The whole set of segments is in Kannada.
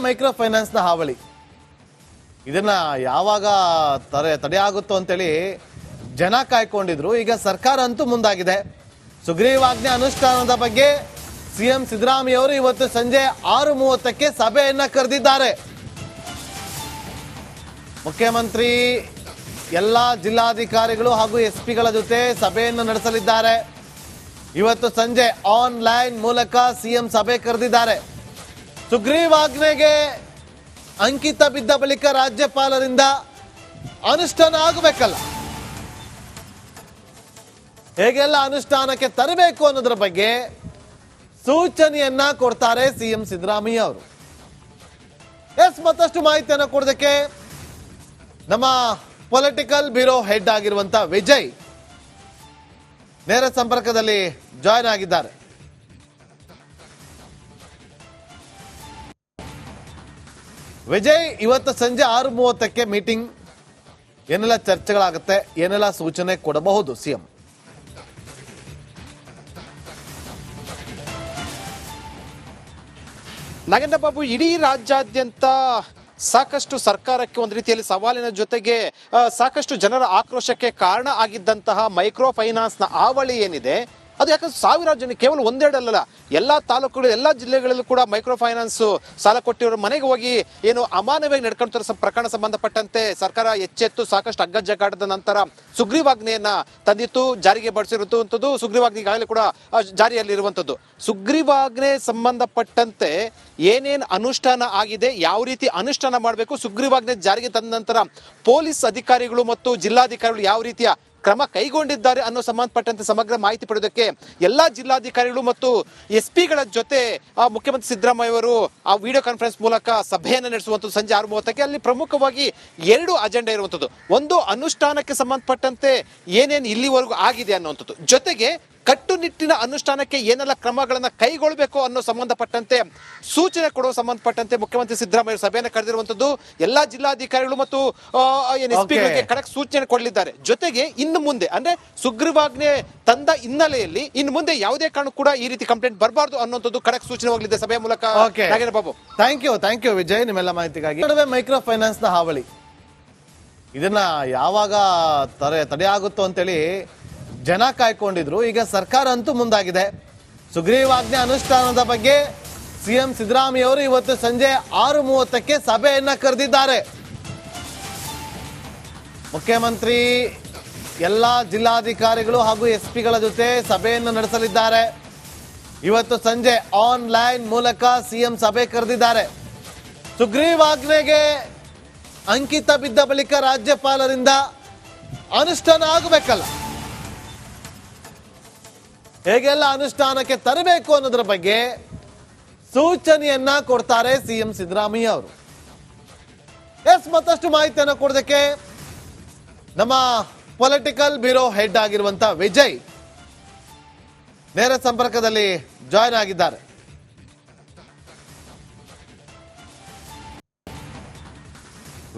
ಮೈಕ್ರೋ ಫೈನಾನ್ಸ್ ನ ಹಾವಳಿ. ಇದನ್ನ ಯಾವಾಗ ತಡೆಯಾಗುತ್ತೋ ಅಂತೇಳಿ ಜನ ಕಾಯ್ಕೊಂಡಿದ್ರು. ಈಗ ಸರ್ಕಾರ ಅಂತೂ ಮುಂದಾಗಿದೆ. ಸುಗ್ರೀವಾಜ್ಞೆ ಅನುಷ್ಠಾನದ ಬಗ್ಗೆ ಸಿಎಂ ಸಿದ್ದರಾಮಯ್ಯ ಅವರು ಇವತ್ತು ಸಂಜೆ 6:30ಕ್ಕೆ ಸಭೆಯನ್ನ ಕರೆದಿದ್ದಾರೆ. ಮುಖ್ಯಮಂತ್ರಿ ಎಲ್ಲ ಜಿಲ್ಲಾಧಿಕಾರಿಗಳು ಹಾಗೂ ಎಸ್ಪಿಗಳ ಜೊತೆ ಸಭೆಯನ್ನು ನಡೆಸಲಿದ್ದಾರೆ. ಇವತ್ತು ಸಂಜೆ ಆನ್ಲೈನ್ ಮೂಲಕ ಸಿಎಂ ಸಭೆ ಕರೆದಿದ್ದಾರೆ. ಸುಗ್ರೀವಾಜ್ಞೆಗೆ ಅಂಕಿತ ಬಿದ್ದ ಬಳಿಕ ರಾಜ್ಯಪಾಲರಿಂದ ಅನುಷ್ಠಾನ ಆಗಬೇಕಲ್ಲ, ಹೇಗೆಲ್ಲ ಅನುಷ್ಠಾನಕ್ಕೆ ತರಬೇಕು ಅನ್ನೋದ್ರ ಬಗ್ಗೆ ಸೂಚನೆಯನ್ನ ಕೊಡ್ತಾರೆ ಸಿಎಂ ಸಿದ್ದರಾಮಯ್ಯ ಅವರು. ಮತ್ತಷ್ಟು ಮಾಹಿತಿಯನ್ನು ಕೊಡೋದಕ್ಕೆ ನಮ್ಮ ಪೊಲಿಟಿಕಲ್ ಬ್ಯೂರೋ ಹೆಡ್ ಆಗಿರುವಂತ ವಿಜಯ್ ನೇರ ಸಂಪರ್ಕದಲ್ಲಿ ಜಾಯ್ನ್ ಆಗಿದ್ದಾರೆ. ವಿಜಯ್, ಇವತ್ತು ಸಂಜೆ 6:30ಕ್ಕೆ ಮೀಟಿಂಗ್, ಏನೆಲ್ಲ ಚರ್ಚೆಗಳಾಗುತ್ತೆ, ಏನೆಲ್ಲ ಸೂಚನೆ ಕೊಡಬಹುದು ಸಿಎಂ? ನಾಗೇಂದ್ರ ಬಾಬು, ಇಡೀ ರಾಜ್ಯಾದ್ಯಂತ ಸಾಕಷ್ಟು ಸರ್ಕಾರಕ್ಕೆ ಒಂದು ರೀತಿಯಲ್ಲಿ ಸವಾಲಿನ ಜೊತೆಗೆ ಸಾಕಷ್ಟು ಜನರ ಆಕ್ರೋಶಕ್ಕೆ ಕಾರಣ ಆಗಿದ್ದಂತಹ ಮೈಕ್ರೋ ಫೈನಾನ್ಸ್ನ ಹಾವಳಿ ಏನಿದೆ, ಅದು ಯಾಕಂದ್ರೆ ಸಾವಿರಾರು ಜನ, ಕೇವಲ ಒಂದೆರಡಲ್ಲ, ಎಲ್ಲ ತಾಲೂಕುಗಳು, ಎಲ್ಲ ಜಿಲ್ಲೆಗಳಲ್ಲೂ ಕೂಡ ಮೈಕ್ರೋ ಫೈನಾನ್ಸ್ ಸಾಲ ಕೊಟ್ಟಿರೋ ಮನೆಗೆ ಹೋಗಿ ಏನು ಅಮಾನವಾಗಿ ನಡ್ಕೊಂತ ಪ್ರಕರಣ ಸಂಬಂಧಪಟ್ಟಂತೆ ಸರ್ಕಾರ ಎಚ್ಚೆತ್ತು ಸಾಕಷ್ಟು ಅಗ್ಗಜಗ್ಗಾಟದ ನಂತರ ಸುಗ್ರೀವಾಜ್ಞೆಯನ್ನ ತಂದಿತ್ತು, ಜಾರಿಗೆ ಬಡಿಸಿರುವಂಥದ್ದು. ಸುಗ್ರೀವಾಜ್ಞೆ ಈಗಾಗಲೇ ಕೂಡ ಜಾರಿಯಲ್ಲಿರುವಂಥದ್ದು. ಸುಗ್ರೀವಾಜ್ಞೆ ಸಂಬಂಧಪಟ್ಟಂತೆ ಏನೇನು ಅನುಷ್ಠಾನ ಆಗಿದೆ, ಯಾವ ರೀತಿ ಅನುಷ್ಠಾನ ಮಾಡಬೇಕು, ಸುಗ್ರೀವಾಜ್ಞೆ ಜಾರಿಗೆ ತಂದ ನಂತರ ಪೊಲೀಸ್ ಅಧಿಕಾರಿಗಳು ಮತ್ತು ಜಿಲ್ಲಾಧಿಕಾರಿಗಳು ಯಾವ ರೀತಿಯ ಕ್ರಮ ಕೈಗೊಂಡಿದ್ದಾರೆ ಅನ್ನೋ ಸಂಬಂಧಪಟ್ಟಂತೆ ಸಮಗ್ರ ಮಾಹಿತಿ ಪಡೆಯೋದಕ್ಕೆ ಎಲ್ಲಾ ಜಿಲ್ಲಾಧಿಕಾರಿಗಳು ಮತ್ತು ಎಸ್ಪಿಗಳ ಜೊತೆ ಮುಖ್ಯಮಂತ್ರಿ ಸಿದ್ದರಾಮಯ್ಯ ಅವರು ಆ ವಿಡಿಯೋ ಕಾನ್ಫರೆನ್ಸ್ ಮೂಲಕ ಸಭೆಯನ್ನು ನಡೆಸುವಂಥದ್ದು ಸಂಜೆ 6:30ಕ್ಕೆ. ಅಲ್ಲಿ ಪ್ರಮುಖವಾಗಿ 2 ಅಜೆಂಡಾ ಇರುವಂಥದ್ದು. ಒಂದು, ಅನುಷ್ಠಾನಕ್ಕೆ ಸಂಬಂಧಪಟ್ಟಂತೆ ಏನೇನು ಇಲ್ಲಿವರೆಗೂ ಆಗಿದೆ ಅನ್ನುವಂಥದ್ದು, ಜೊತೆಗೆ ಕಟ್ಟುನಿಟ್ಟಿನ ಅನುಷ್ಠಾನಕ್ಕೆ ಏನೆಲ್ಲ ಕ್ರಮಗಳನ್ನ ಕೈಗೊಳ್ಳಬೇಕು ಅನ್ನೋ ಸಂಬಂಧಪಟ್ಟಂತೆ ಸೂಚನೆ ಕೊಡುವ ಸಂಬಂಧಪಟ್ಟಂತೆ ಮುಖ್ಯಮಂತ್ರಿ ಸಿದ್ದರಾಮಯ್ಯ ಸಭೆಯನ್ನು ಕರೆದಿರುವಂತದ್ದು. ಎಲ್ಲಾ ಜಿಲ್ಲಾಧಿಕಾರಿಗಳು ಮತ್ತು ಎಸ್ಪಿಗಳಿಗೆ ಖಡಕ್ ಸೂಚನೆ ಕೊಡಲಿದ್ದಾರೆ. ಜೊತೆಗೆ ಇನ್ನು ಮುಂದೆ ಅಂದ್ರೆ ಸುಗ್ರೀವಾಜ್ಞೆ ತಂದ ಹಿನ್ನೆಲೆಯಲ್ಲಿ ಇನ್ನು ಮುಂದೆ ಯಾವುದೇ ಕಾರಣ ಕೂಡ ಈ ರೀತಿ ಕಂಪ್ಲೇಂಟ್ ಬರಬಾರ್ದು ಅನ್ನೋಂಥದ್ದು ಖಡಕ್ ಸೂಚನೆ ಹೋಗಲಿದೆ ಸಭೆಯ ಮೂಲಕ. ನಾಗೇಂದ್ರ ಬಾಬು, ಥ್ಯಾಂಕ್ ಯು ವಿಜಯ್, ನಿಮ್ಮೆಲ್ಲ ಮಾಹಿತಿಗಾಗಿ. ಮೈಕ್ರೋ ಫೈನಾನ್ಸ್ ನ ಹಾವಳಿ, ಇದನ್ನ ಯಾವಾಗ ತಡೆಯಾಗುತ್ತೋ ಅಂತೇಳಿ ಜನ ಕಾಯ್ಕೊಂಡಿದ್ರು. ಈಗ ಸರ್ಕಾರ ಅಂತೂ ಮುಂದಾಗಿದೆ. ಸುಗ್ರೀವಾಜ್ಞೆ ಅನುಷ್ಠಾನದ ಬಗ್ಗೆ ಸಿಎಂ ಸಿದ್ದರಾಮಯ್ಯ ಅವರು ಇವತ್ತು ಸಂಜೆ 6:30ಕ್ಕೆ ಸಭೆಯನ್ನ ಕರೆದಿದ್ದಾರೆ. ಮುಖ್ಯಮಂತ್ರಿ ಎಲ್ಲ ಜಿಲ್ಲಾಧಿಕಾರಿಗಳು ಹಾಗೂ ಎಸ್ಪಿಗಳ ಜೊತೆ ಸಭೆಯನ್ನು ನಡೆಸಲಿದ್ದಾರೆ. ಇವತ್ತು ಸಂಜೆ ಆನ್ಲೈನ್ ಮೂಲಕ ಸಿಎಂ ಸಭೆ ಕರೆದಿದ್ದಾರೆ. ಸುಗ್ರೀವಾಜ್ಞೆಗೆ ಅಂಕಿತ ಬಿದ್ದ ಬಳಿಕ ರಾಜ್ಯಪಾಲರಿಂದ ಅನುಷ್ಠಾನ ಆಗಬೇಕಲ್ಲ, ಹೇಗೆಲ್ಲ ಅನುಷ್ಠಾನಕ್ಕೆ ತರಬೇಕು ಅನ್ನೋದ್ರ ಬಗ್ಗೆ ಸೂಚನೆಯನ್ನ ಕೊಡ್ತಾರೆ ಸಿಎಂ ಸಿದ್ದರಾಮಯ್ಯ ಅವರು. ಮತ್ತಷ್ಟು ಮಾಹಿತಿಯನ್ನು ಕೊಡೋದಕ್ಕೆ ನಮ್ಮ ಪೊಲಿಟಿಕಲ್ ಬ್ಯೂರೋ ಹೆಡ್ ಆಗಿರುವಂತ ವಿಜಯ್ ನೇರ ಸಂಪರ್ಕದಲ್ಲಿ ಜಾಯ್ನ್ ಆಗಿದ್ದಾರೆ.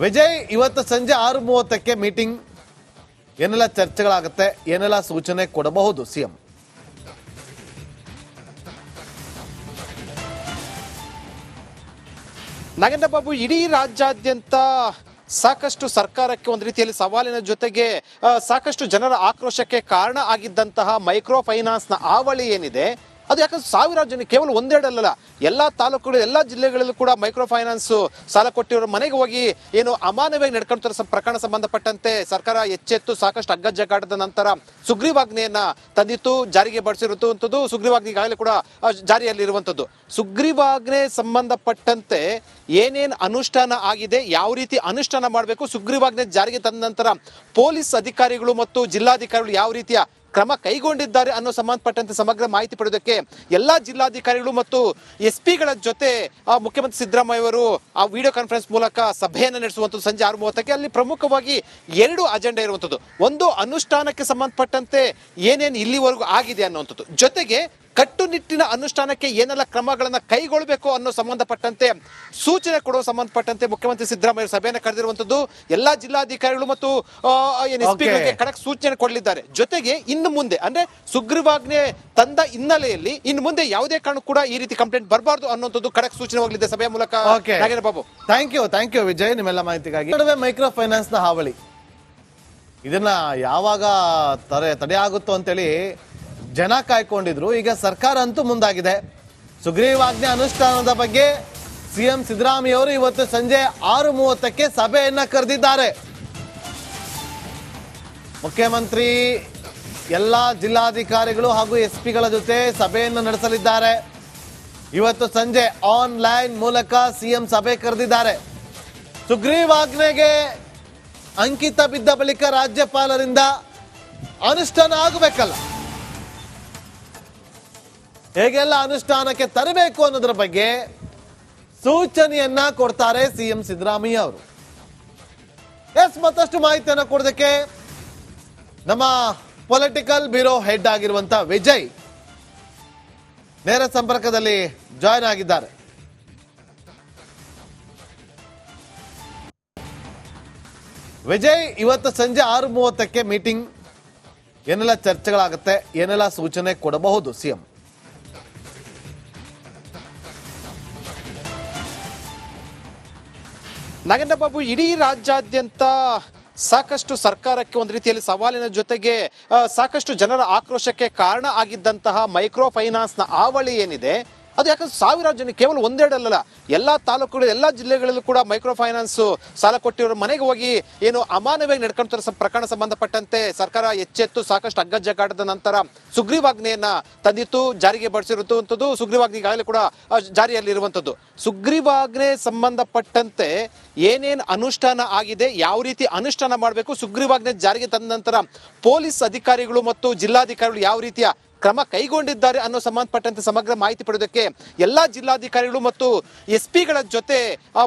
ವಿಜಯ್, ಇವತ್ತು ಸಂಜೆ 6:30ಕ್ಕೆ ಮೀಟಿಂಗ್, ಏನೆಲ್ಲ ಚರ್ಚೆಗಳಾಗುತ್ತೆ, ಏನೆಲ್ಲ ಸೂಚನೆ ಕೊಡಬಹುದು ಸಿಎಂ? ನಾಗೇಂದ್ರ ಬಾಬು, ಇಡೀ ರಾಜ್ಯಾದ್ಯಂತ ಸಾಕಷ್ಟು ಸರ್ಕಾರಕ್ಕೆ ಒಂದು ರೀತಿಯಲ್ಲಿ ಸವಾಲಿನ ಜೊತೆಗೆ ಸಾಕಷ್ಟು ಜನರ ಆಕ್ರೋಶಕ್ಕೆ ಕಾರಣ ಆಗಿದ್ದಂತಹ ಮೈಕ್ರೋ ಫೈನಾನ್ಸ್ನ ಹಾವಳಿ ಏನಿದೆ, ಅದು ಯಾಕಂದ್ರೆ ಸಾವಿರಾರು ಜನ, ಕೇವಲ ಒಂದೆರಡಲ್ಲ, ಎಲ್ಲ ತಾಲೂಕುಗಳು, ಎಲ್ಲ ಜಿಲ್ಲೆಗಳಲ್ಲೂ ಕೂಡ ಮೈಕ್ರೋ ಫೈನಾನ್ಸ್ ಸಾಲ ಕೊಟ್ಟಿರೋ ಮನೆಗೆ ಹೋಗಿ ಏನು ಅಮಾನವಾಗಿ ನಡ್ಕೊಂತ ಪ್ರಕರಣ ಸಂಬಂಧಪಟ್ಟಂತೆ ಸರ್ಕಾರ ಎಚ್ಚೆತ್ತು ಸಾಕಷ್ಟು ಅಗ್ಗಜಗ್ಗಾಟದ ನಂತರ ಸುಗ್ರೀವಾಜ್ಞೆಯನ್ನ ತಂದಿತ್ತು, ಜಾರಿಗೆ ಬಡಿಸಿರುವಂಥದ್ದು. ಸುಗ್ರೀವಾಜ್ಞೆ ಈಗಾಗಲೇ ಕೂಡ ಜಾರಿಯಲ್ಲಿರುವಂಥದ್ದು. ಸುಗ್ರೀವಾಜ್ಞೆ ಸಂಬಂಧಪಟ್ಟಂತೆ ಏನೇನು ಅನುಷ್ಠಾನ ಆಗಿದೆ, ಯಾವ ರೀತಿ ಅನುಷ್ಠಾನ ಮಾಡಬೇಕು, ಸುಗ್ರೀವಾಜ್ಞೆ ಜಾರಿಗೆ ತಂದ ನಂತರ ಪೊಲೀಸ್ ಅಧಿಕಾರಿಗಳು ಮತ್ತು ಜಿಲ್ಲಾಧಿಕಾರಿಗಳು ಯಾವ ರೀತಿಯ ಕ್ರಮ ಕೈಗೊಂಡಿದ್ದಾರೆ ಅನ್ನೋ ಸಂಬಂಧಪಟ್ಟಂತೆ ಸಮಗ್ರ ಮಾಹಿತಿ ಪಡೆಯೋದಕ್ಕೆ ಎಲ್ಲಾ ಜಿಲ್ಲಾಧಿಕಾರಿಗಳು ಮತ್ತು ಎಸ್ಪಿಗಳ ಜೊತೆ ಮುಖ್ಯಮಂತ್ರಿ ಸಿದ್ದರಾಮಯ್ಯ ಅವರು ಆ ವಿಡಿಯೋ ಕಾನ್ಫರೆನ್ಸ್ ಮೂಲಕ ಸಭೆಯನ್ನು ನಡೆಸುವಂಥದ್ದು ಸಂಜೆ 6:30ಕ್ಕೆ. ಅಲ್ಲಿ ಪ್ರಮುಖವಾಗಿ 2 ಅಜೆಂಡಾ ಇರುವಂಥದ್ದು. ಒಂದು, ಅನುಷ್ಠಾನಕ್ಕೆ ಸಂಬಂಧಪಟ್ಟಂತೆ ಏನೇನು ಇಲ್ಲಿವರೆಗೂ ಆಗಿದೆ ಅನ್ನುವಂಥದ್ದು, ಜೊತೆಗೆ ಕಟ್ಟುನಿಟ್ಟಿನ ಅನುಷ್ಠಾನಕ್ಕೆ ಏನೆಲ್ಲ ಕ್ರಮಗಳನ್ನ ಕೈಗೊಳ್ಳಬೇಕು ಅನ್ನೋ ಸಂಬಂಧಪಟ್ಟಂತೆ ಸೂಚನೆ ಕೊಡುವ ಸಂಬಂಧಪಟ್ಟಂತೆ ಮುಖ್ಯಮಂತ್ರಿ ಸಿದ್ದರಾಮಯ್ಯ ಸಭೆಯನ್ನು ಕರೆದಿರುವಂತದ್ದು ಎಲ್ಲಾ ಜಿಲ್ಲಾಧಿಕಾರಿಗಳು ಮತ್ತು SP ಗಳಿಗೆ ಖಡಕ್ ಸೂಚನೆ ಕೊಡಲಿದ್ದಾರೆ. ಜೊತೆಗೆ ಇನ್ನು ಮುಂದೆ ಅಂದ್ರೆ ಸುಗ್ರೀವಾಜ್ಞೆ ತಂದ ಹಿನ್ನೆಲೆಯಲ್ಲಿ ಇನ್ನು ಮುಂದೆ ಯಾವುದೇ ಕಾರಣ ಕೂಡ ಈ ರೀತಿ ಕಂಪ್ಲೇಂಟ್ ಬರಬಾರ್ದು ಅನ್ನುವಂಥದ್ದು ಖಡಕ್ ಸೂಚನೆ ಹೋಗಲಿದೆ ಸಭೆಯ ಮೂಲಕ. ನಾಗೇಂದ್ರ ಬಾಬು, ಥ್ಯಾಂಕ್ ಯು ವಿಜಯ್ ನಿಮ್ಮೆಲ್ಲ ಮಾಹಿತಿಗಾಗಿ. ನಡುವೆ ಮೈಕ್ರೋ ಫೈನಾನ್ಸ್ ನ ಹಾವಳಿ ಇದನ್ನ ಯಾವಾಗ ತಡೆಯಾಗುತ್ತೋ ಅಂತೇಳಿ ಜನ ಕಾಯ್ಕೊಂಡಿದ್ರು. ಈಗ ಸರ್ಕಾರ ಅಂತೂ ಮುಂದಾಗಿದೆ. ಸುಗ್ರೀವಾಜ್ಞೆ ಅನುಷ್ಠಾನದ ಬಗ್ಗೆ ಸಿಎಂ ಸಿದ್ದರಾಮಯ್ಯ ಅವರು ಇವತ್ತು ಸಂಜೆ 6:30ಕ್ಕೆ ಸಭೆಯನ್ನ ಕರೆದಿದ್ದಾರೆ. ಮುಖ್ಯಮಂತ್ರಿ ಎಲ್ಲಾ ಜಿಲ್ಲಾಧಿಕಾರಿಗಳು ಹಾಗೂ SP ಗಳ ಜೊತೆ ಸಭೆಯನ್ನು ನಡೆಸಲಿದ್ದಾರೆ. ಇವತ್ತು ಸಂಜೆ ಆನ್ಲೈನ್ ಮೂಲಕ ಸಿಎಂ ಸಭೆ ಕರೆದಿದ್ದಾರೆ. ಸುಗ್ರೀವಾಜ್ಞೆಗೆ ಅಂಕಿತ ಬಿದ್ದ ಬಳಿಕ ರಾಜ್ಯಪಾಲರಿಂದ ಅನುಷ್ಠಾನ ಆಗಬೇಕಲ್ಲ, ಹೇಗೆಲ್ಲ ಅನುಷ್ಠಾನಕ್ಕೆ ತರಬೇಕು ಅನ್ನೋದ್ರ ಬಗ್ಗೆ ಸೂಚನೆಯನ್ನ ಕೊಡ್ತಾರೆ ಸಿಎಂ ಸಿದ್ದರಾಮಯ್ಯ ಅವರು. ಮತ್ತಷ್ಟು ಮಾಹಿತಿಯನ್ನು ಕೊಡೋದಕ್ಕೆ ನಮ್ಮ ಪೊಲಿಟಿಕಲ್ ಬ್ಯೂರೋ ಹೆಡ್ ಆಗಿರುವಂತ ವಿಜಯ್ ನೇರ ಸಂಪರ್ಕದಲ್ಲಿ ಜಾಯ್ನ್ ಆಗಿದ್ದಾರೆ. ವಿಜಯ್, ಇವತ್ತು ಸಂಜೆ 6:30ಕ್ಕೆ ಮೀಟಿಂಗ್, ಏನೆಲ್ಲ ಚರ್ಚೆಗಳಾಗುತ್ತೆ, ಏನೆಲ್ಲ ಸೂಚನೆ ಕೊಡಬಹುದು ಸಿಎಂ? ನಾಗೇಂದ್ರ ಬಾಬು, ಇಡೀ ರಾಜ್ಯಾದ್ಯಂತ ಸಾಕಷ್ಟು ಸರ್ಕಾರಕ್ಕೆ ಒಂದು ರೀತಿಯಲ್ಲಿ ಸವಾಲಿನ ಜೊತೆಗೆ ಸಾಕಷ್ಟು ಜನರ ಆಕ್ರೋಶಕ್ಕೆ ಕಾರಣ ಆಗಿದ್ದಂತಹ ಮೈಕ್ರೋ ಫೈನಾನ್ಸ್ ನ ಹಾವಳಿ ಏನಿದೆ ಅದು ಯಾಕಂದ್ರೆ ಸಾವಿರಾರು ಜನ, ಕೇವಲ ಒಂದೆರಡಲ್ಲ, ಎಲ್ಲಾ ತಾಲೂಕುಗಳು ಎಲ್ಲಾ ಜಿಲ್ಲೆಗಳಲ್ಲೂ ಕೂಡ ಮೈಕ್ರೋ ಫೈನಾನ್ಸ್ ಸಾಲ ಕೊಟ್ಟಿರೋ ಮನೆಗೆ ಹೋಗಿ ಏನು ಅಮಾನವಾಗಿ ನಡ್ಕೊಂತ ಪ್ರಕರಣ ಸಂಬಂಧಪಟ್ಟಂತೆ ಸರ್ಕಾರ ಎಚ್ಚೆತ್ತು ಸಾಕಷ್ಟು ಅಗ್ಗಜಗ್ಗಾಟದ ನಂತರ ಸುಗ್ರೀವಾಜ್ಞೆಯನ್ನ ತಂದಿತ್ತು, ಜಾರಿಗೆ ಬಡಿಸಿರುವಂತದ್ದು. ಸುಗ್ರೀವಾಜ್ಞೆ ಈಗಾಗಲೇ ಕೂಡ ಜಾರಿಯಲ್ಲಿರುವಂತದ್ದು. ಸುಗ್ರೀವಾಜ್ಞೆ ಸಂಬಂಧಪಟ್ಟಂತೆ ಏನೇನು ಅನುಷ್ಠಾನ ಆಗಿದೆ, ಯಾವ ರೀತಿ ಅನುಷ್ಠಾನ ಮಾಡಬೇಕು, ಸುಗ್ರೀವಾಜ್ಞೆ ಜಾರಿಗೆ ತಂದ ನಂತರ ಪೊಲೀಸ್ ಅಧಿಕಾರಿಗಳು ಮತ್ತು ಜಿಲ್ಲಾಧಿಕಾರಿಗಳು ಯಾವ ರೀತಿಯ ಕ್ರಮ ಕೈಗೊಂಡಿದ್ದಾರೆ ಅನ್ನೋ ಸಂಬಂಧಪಟ್ಟಂತೆ ಸಮಗ್ರ ಮಾಹಿತಿ ಪಡೆಯೋದಕ್ಕೆ ಎಲ್ಲಾ ಜಿಲ್ಲಾಧಿಕಾರಿಗಳು ಮತ್ತು SP ಗಳ ಜೊತೆ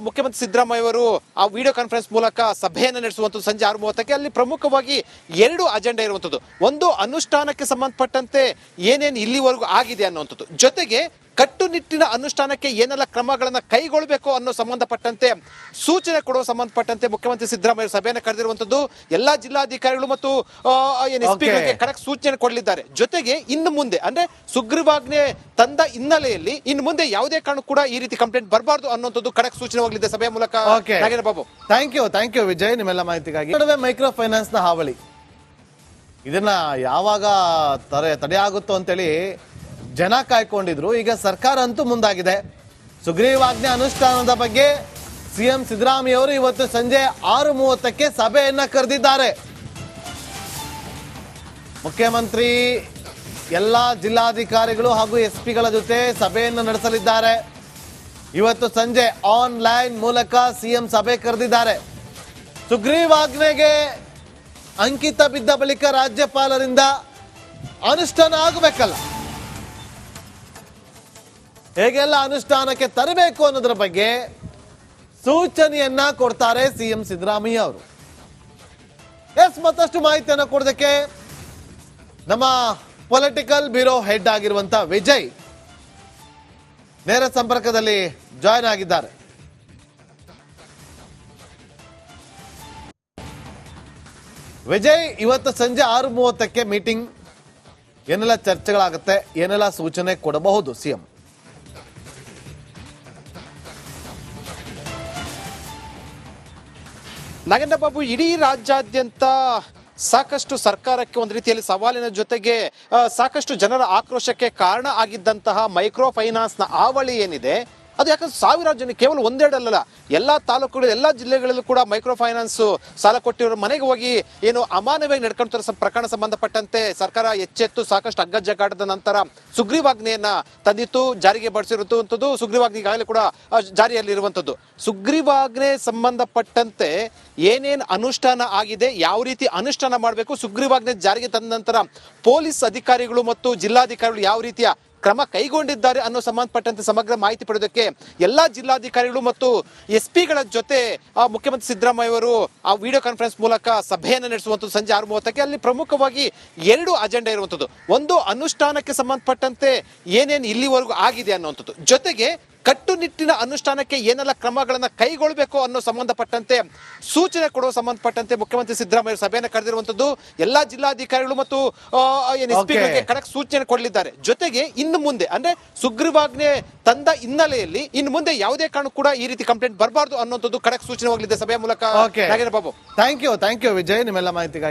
ಮುಖ್ಯಮಂತ್ರಿ ಸಿದ್ದರಾಮಯ್ಯ ಅವರು ಆ ವಿಡಿಯೋ ಕಾನ್ಫರೆನ್ಸ್ ಮೂಲಕ ಸಭೆಯನ್ನು ನಡೆಸುವಂಥದ್ದು ಸಂಜೆ 6:30ಕ್ಕೆ. ಅಲ್ಲಿ ಪ್ರಮುಖವಾಗಿ 2 ಅಜೆಂಡಾ ಇರುವಂಥದ್ದು. ಒಂದು, ಅನುಷ್ಠಾನಕ್ಕೆ ಸಂಬಂಧಪಟ್ಟಂತೆ ಏನೇನು ಇಲ್ಲಿವರೆಗೂ ಆಗಿದೆ ಅನ್ನುವಂಥದ್ದು. ಜೊತೆಗೆ ಕಟ್ಟುನಿಟ್ಟಿನ ಅನುಷ್ಠಾನಕ್ಕೆ ಏನೆಲ್ಲ ಕ್ರಮಗಳನ್ನ ಕೈಗೊಳ್ಳಬೇಕು ಅನ್ನೋ ಸಂಬಂಧಪಟ್ಟಂತೆ ಸೂಚನೆ ಕೊಡುವ ಸಂಬಂಧಪಟ್ಟಂತೆ ಮುಖ್ಯಮಂತ್ರಿ ಸಿದ್ದರಾಮಯ್ಯ ಸಭೆಯನ್ನು ಕರೆದಿರುವಂಥದ್ದು ಎಲ್ಲಾ ಜಿಲ್ಲಾಧಿಕಾರಿಗಳು ಮತ್ತು SP ಗಳಿಗೆ ಖಡಕ್ ಸೂಚನೆ ಕೊಡಲಿದ್ದಾರೆ. ಜೊತೆಗೆ ಇನ್ನು ಮುಂದೆ ಅಂದ್ರೆ ಸುಗ್ರೀವಾಜ್ಞೆ ತಂದ ಹಿನ್ನೆಲೆಯಲ್ಲಿ ಇನ್ನು ಮುಂದೆ ಯಾವುದೇ ಕಾರಣ ಕೂಡ ಈ ರೀತಿ ಕಂಪ್ಲೇಂಟ್ ಬರಬಾರ್ದು ಅನ್ನುವಂಥದ್ದು ಖಡಕ್ ಸೂಚನೆ ಹೋಗಲಿದೆ ಸಭೆಯ ಮೂಲಕ. ನಾಗೇಂದ್ರ ಬಾಬು, ಥ್ಯಾಂಕ್ ಯು ವಿಜಯ್ ನಿಮ್ಮೆಲ್ಲ ಮಾಹಿತಿಗಾಗಿ. ನಡುವೆ ಮೈಕ್ರೋ ಫೈನಾನ್ಸ್ ನ ಹಾವಳಿ ಇದನ್ನ ಯಾವಾಗ ತಡೆಯಾಗುತ್ತೋ ಅಂತೇಳಿ ಜನ ಕಾಯ್ಕೊಂಡಿದ್ರು. ಈಗ ಸರ್ಕಾರ ಅಂತೂ ಮುಂದಾಗಿದೆ. ಸುಗ್ರೀವಾಜ್ಞೆ ಅನುಷ್ಠಾನದ ಬಗ್ಗೆ ಸಿಎಂ ಸಿದ್ದರಾಮಯ್ಯ ಅವರು ಇವತ್ತು ಸಂಜೆ 6:30ಕ್ಕೆ ಸಭೆಯನ್ನ ಕರೆದಿದ್ದಾರೆ. ಮುಖ್ಯಮಂತ್ರಿ ಎಲ್ಲಾ ಜಿಲ್ಲಾಧಿಕಾರಿಗಳು ಹಾಗೂ SP ಗಳ ಜೊತೆ ಸಭೆಯನ್ನು ನಡೆಸಲಿದ್ದಾರೆ. ಇವತ್ತು ಸಂಜೆ ಆನ್ಲೈನ್ ಮೂಲಕ ಸಿಎಂ ಸಭೆ ಕರೆದಿದ್ದಾರೆ. ಸುಗ್ರೀವಾಜ್ಞೆಗೆ ಅಂಕಿತ ಬಿದ್ದ ಬಳಿಕ ರಾಜ್ಯಪಾಲರಿಂದ ಅನುಷ್ಠಾನ ಆಗಬೇಕಲ್ಲ, ಹೇಗೆಲ್ಲ ಅನುಷ್ಠಾನಕ್ಕೆ ತರಬೇಕು ಅನ್ನೋದ್ರ ಬಗ್ಗೆ ಸೂಚನೆಯನ್ನ ಕೊಡ್ತಾರೆ ಸಿಎಂ ಸಿದ್ದರಾಮಯ್ಯ ಅವರು. ಮತ್ತಷ್ಟು ಮಾಹಿತಿಯನ್ನು ಕೊಡೋದಕ್ಕೆ ನಮ್ಮ ಪೊಲಿಟಿಕಲ್ ಬ್ಯೂರೋ ಹೆಡ್ ಆಗಿರುವಂತ ವಿಜಯ್ ನೇರ ಸಂಪರ್ಕದಲ್ಲಿ ಜಾಯ್ನ್ ಆಗಿದ್ದಾರೆ. ವಿಜಯ್, ಇವತ್ತು ಸಂಜೆ 6:30ಕ್ಕೆ ಮೀಟಿಂಗ್, ಏನೆಲ್ಲ ಚರ್ಚೆಗಳಾಗುತ್ತೆ, ಏನೆಲ್ಲ ಸೂಚನೆ ಕೊಡಬಹುದು ಸಿಎಂ? ನಾಗೇಂದ್ರ ಬಾಬು, ಇಡೀ ರಾಜ್ಯಾದ್ಯಂತ ಸಾಕಷ್ಟು ಸರ್ಕಾರಕ್ಕೆ ಒಂದು ರೀತಿಯಲ್ಲಿ ಸವಾಲಿನ ಜೊತೆಗೆ ಸಾಕಷ್ಟು ಜನರ ಆಕ್ರೋಶಕ್ಕೆ ಕಾರಣ ಆಗಿದ್ದಂತಹ ಮೈಕ್ರೋ ಫೈನಾನ್ಸ್ ನ ಹಾವಳಿ ಏನಿದೆ ಅದು ಯಾಕಂದ್ರೆ ಸಾವಿರಾರು ಜನ, ಕೇವಲ ಒಂದೆರಡಲ್ಲ, ಎಲ್ಲಾ ತಾಲೂಕುಗಳು ಎಲ್ಲಾ ಜಿಲ್ಲೆಗಳಲ್ಲೂ ಕೂಡ ಮೈಕ್ರೋ ಫೈನಾನ್ಸ್ ಸಾಲ ಕೊಟ್ಟಿರೋ ಮನೆಗೆ ಹೋಗಿ ಏನು ಅಮಾನವಾಗಿ ನಡ್ಕೊಂತ ಪ್ರಕರಣ ಸಂಬಂಧಪಟ್ಟಂತೆ ಸರ್ಕಾರ ಎಚ್ಚೆತ್ತು ಸಾಕಷ್ಟು ಅಗ್ಗಜಗ್ಗಾಟದ ನಂತರ ಸುಗ್ರೀವಾಜ್ಞೆಯನ್ನ ತಂದಿತ್ತು, ಜಾರಿಗೆ ಬಡಿಸಿರುವಂತದ್ದು. ಸುಗ್ರೀವಾಜ್ಞೆ ಈಗಾಗಲೇ ಕೂಡ ಜಾರಿಯಲ್ಲಿರುವಂತದ್ದು. ಸುಗ್ರೀವಾಜ್ಞೆ ಸಂಬಂಧಪಟ್ಟಂತೆ ಏನೇನು ಅನುಷ್ಠಾನ ಆಗಿದೆ, ಯಾವ ರೀತಿ ಅನುಷ್ಠಾನ ಮಾಡಬೇಕು, ಸುಗ್ರೀವಾಜ್ಞೆ ಜಾರಿಗೆ ತಂದ ನಂತರ ಪೊಲೀಸ್ ಅಧಿಕಾರಿಗಳು ಮತ್ತು ಜಿಲ್ಲಾಧಿಕಾರಿಗಳು ಯಾವ ರೀತಿಯ ಕ್ರಮ ಕೈಗೊಂಡಿದ್ದಾರೆ ಅನ್ನೋ ಸಂಬಂಧಪಟ್ಟಂತೆ ಸಮಗ್ರ ಮಾಹಿತಿ ಪಡೆಯೋದಕ್ಕೆ ಎಲ್ಲಾ ಜಿಲ್ಲಾಧಿಕಾರಿಗಳು ಮತ್ತು SP ಗಳ ಜೊತೆ ಮುಖ್ಯಮಂತ್ರಿ ಸಿದ್ದರಾಮಯ್ಯ ಅವರು ಆ ವಿಡಿಯೋ ಕಾನ್ಫರೆನ್ಸ್ ಮೂಲಕ ಸಭೆಯನ್ನು ನಡೆಸುವಂಥದ್ದು ಸಂಜೆ 6:30ಕ್ಕೆ. ಅಲ್ಲಿ ಪ್ರಮುಖವಾಗಿ 2 ಅಜೆಂಡಾ ಇರುವಂಥದ್ದು. ಒಂದು, ಅನುಷ್ಠಾನಕ್ಕೆ ಸಂಬಂಧಪಟ್ಟಂತೆ ಏನೇನು ಇಲ್ಲಿವರೆಗೂ ಆಗಿದೆ ಅನ್ನುವಂಥದ್ದು, ಜೊತೆಗೆ ಕಟ್ಟುನಿಟ್ಟಿನ ಅನುಷ್ಠಾನಕ್ಕೆ ಏನೆಲ್ಲ ಕ್ರಮಗಳನ್ನ ಕೈಗೊಳ್ಳಬೇಕು ಅನ್ನೋ ಸಂಬಂಧಪಟ್ಟಂತೆ ಸೂಚನೆ ಕೊಡುವ ಸಂಬಂಧಪಟ್ಟಂತೆ ಮುಖ್ಯಮಂತ್ರಿ ಸಿದ್ದರಾಮಯ್ಯ ಸಭೆಯನ್ನು ಕರೆದಿರುವಂತದ್ದು. ಎಲ್ಲಾ ಜಿಲ್ಲಾಧಿಕಾರಿಗಳು ಮತ್ತು SP ಗಳಿಗೆ ಖಡಕ್ ಸೂಚನೆ ಕೊಡಲಿದ್ದಾರೆ. ಜೊತೆಗೆ ಇನ್ನು ಮುಂದೆ ಅಂದ್ರೆ ಸುಗ್ರೀವಾಜ್ಞೆ ತಂದ ಹಿನ್ನೆಲೆಯಲ್ಲಿ ಇನ್ನು ಮುಂದೆ ಯಾವುದೇ ಕಾರಣ ಕೂಡ ಈ ರೀತಿ ಕಂಪ್ಲೇಂಟ್ ಬರಬಾರ್ದು ಅನ್ನೋಂಥದ್ದು ಖಡಕ್ ಸೂಚನೆ ಹೋಗಲಿದೆ ಸಭೆಯ ಮೂಲಕ. Okay, Nagendra Babu. Thank you Vijay ನಿಮ್ಮೆಲ್ಲ ಮಾಹಿತಿಗಾಗಿ.